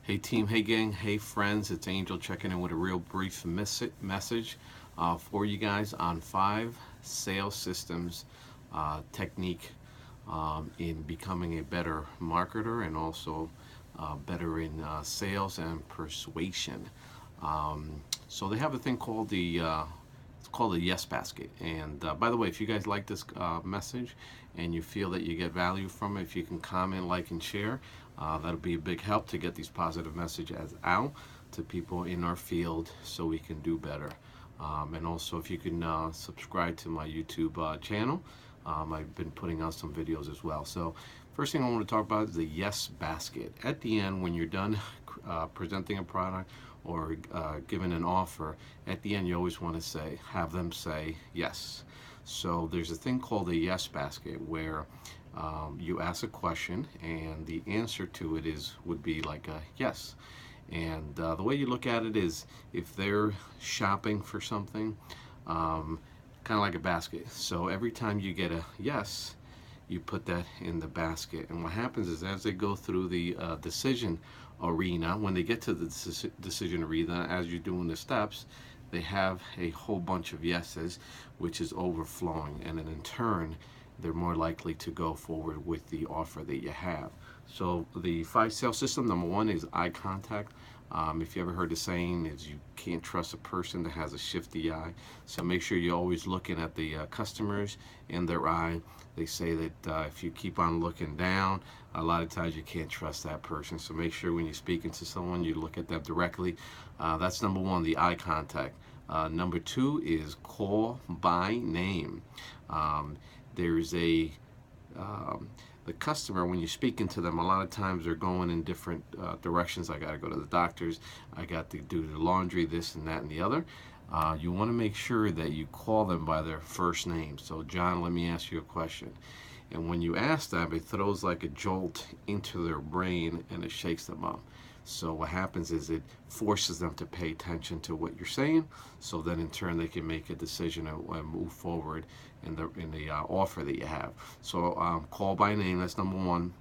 Hey team, hey gang, hey friends, it's Angel checking in with a real brief message for you guys on 5 sales systems technique in becoming a better marketer and also better in sales and persuasion. So they have a thing called it's called a yes basket. And by the way, if you guys like this message and you feel that you get value from it, if you can comment, like, and share, that'll be a big help to get these positive messages out to people in our field so we can do better. And also, if you can subscribe to my YouTube channel, I've been putting out some videos as well. So first thing I want to talk about is the yes basket. At the end, when you're done presenting a product or giving an offer, at the end you always want to have them say yes. So there's a thing called a yes basket where you ask a question and the answer to it would be like a yes. And the way you look at it is, if they're shopping for something, kind of like a basket. So every time you get a yes, you put that in the basket. And what happens is, as they go through the decision arena, when they get to the decision arena, as you're doing the steps, they have a whole bunch of yeses, which is overflowing. And then in turn, they're more likely to go forward with the offer that you have. So the 5 sales system, number 1 is eye contact. If you ever heard the saying is, you can't trust a person that has a shifty eye. So make sure you're always looking at the customers in their eye. They say that if you keep on looking down, a lot of times you can't trust that person. So make sure when you're speaking to someone, you look at them directly. That's number 1, the eye contact. Number 2 is call by name. There's the customer, when you're speaking to them, a lot of times they're going in different directions. I got to go to the doctor's, I got to do the laundry, this and that and the other. You want to make sure that you call them by their first name. So, John, let me ask you a question. And when you ask them, it throws like a jolt into their brain and it shakes them up. So what happens is, it forces them to pay attention to what you're saying, so then in turn they can make a decision and move forward in the offer that you have. So call by name, that's number 1.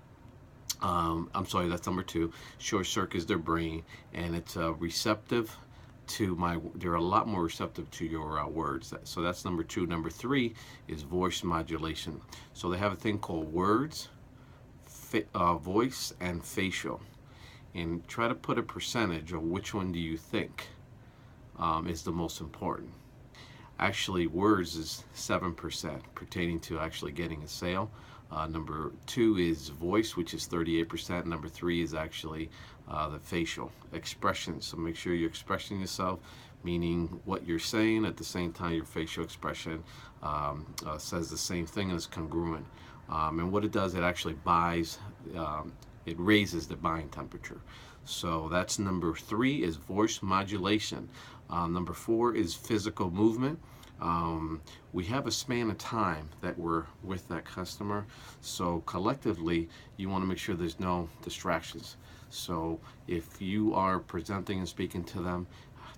I'm sorry, that's number 2. Short circuits their brain, and it's receptive to they're a lot more receptive to your words. So that's number 2. Number 3 is voice modulation. So they have a thing called words, voice, and facial. And try to put a percentage of which one do you think is the most important. Actually, words is 7%, pertaining to actually getting a sale. Number 2 is voice, which is 38%. Number 3 is actually the facial expression. So make sure you're expressing yourself, meaning what you're saying, at the same time your facial expression says the same thing and is congruent. And what it does, it actually it raises the buying temperature. So that's number 3 is voice modulation. Number 4 is physical movement. We have a span of time that we're with that customer. So collectively, you want to make sure there's no distractions. So if you are presenting and speaking to them,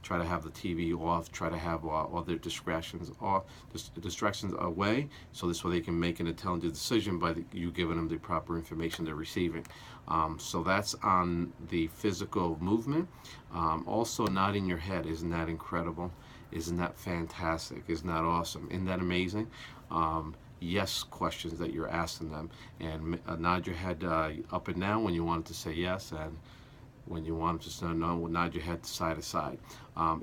try to have the TV off, try to have all their distractions away, so this way they can make an intelligent decision by you giving them the proper information they're receiving. So that's on the physical movement. Also, nodding your head, isn't that incredible? Isn't that fantastic? Isn't that awesome? Isn't that amazing? Yes questions that you're asking them, and nod your head up and down when you want to say yes, and when you want to just nod your head side to side.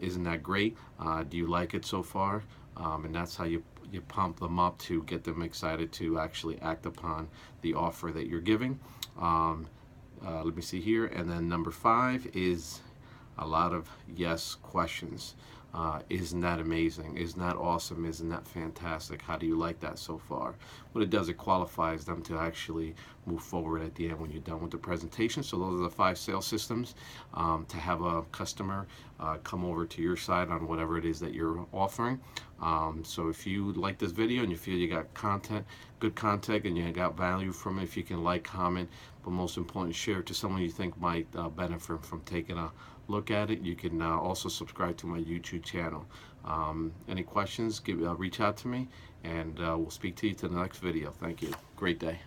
Isn't that great? Do you like it so far? And that's how you pump them up to get them excited to actually act upon the offer that you're giving. Let me see here. And then number 5 is a lot of yes questions. Isn't that amazing? Isn't that awesome? Isn't that fantastic? How do you like that so far? What it does, it qualifies them to actually move forward at the end when you're done with the presentation. So those are the 5 sales systems to have a customer come over to your side on whatever it is that you're offering. So if you like this video and you feel you got good content, and you got value from it, if you can like, comment, but most important, share it to someone you think might benefit from taking a look at it. You can also subscribe to my YouTube channel. Any questions, reach out to me, and we'll speak to you to the next video. Thank you. Great day.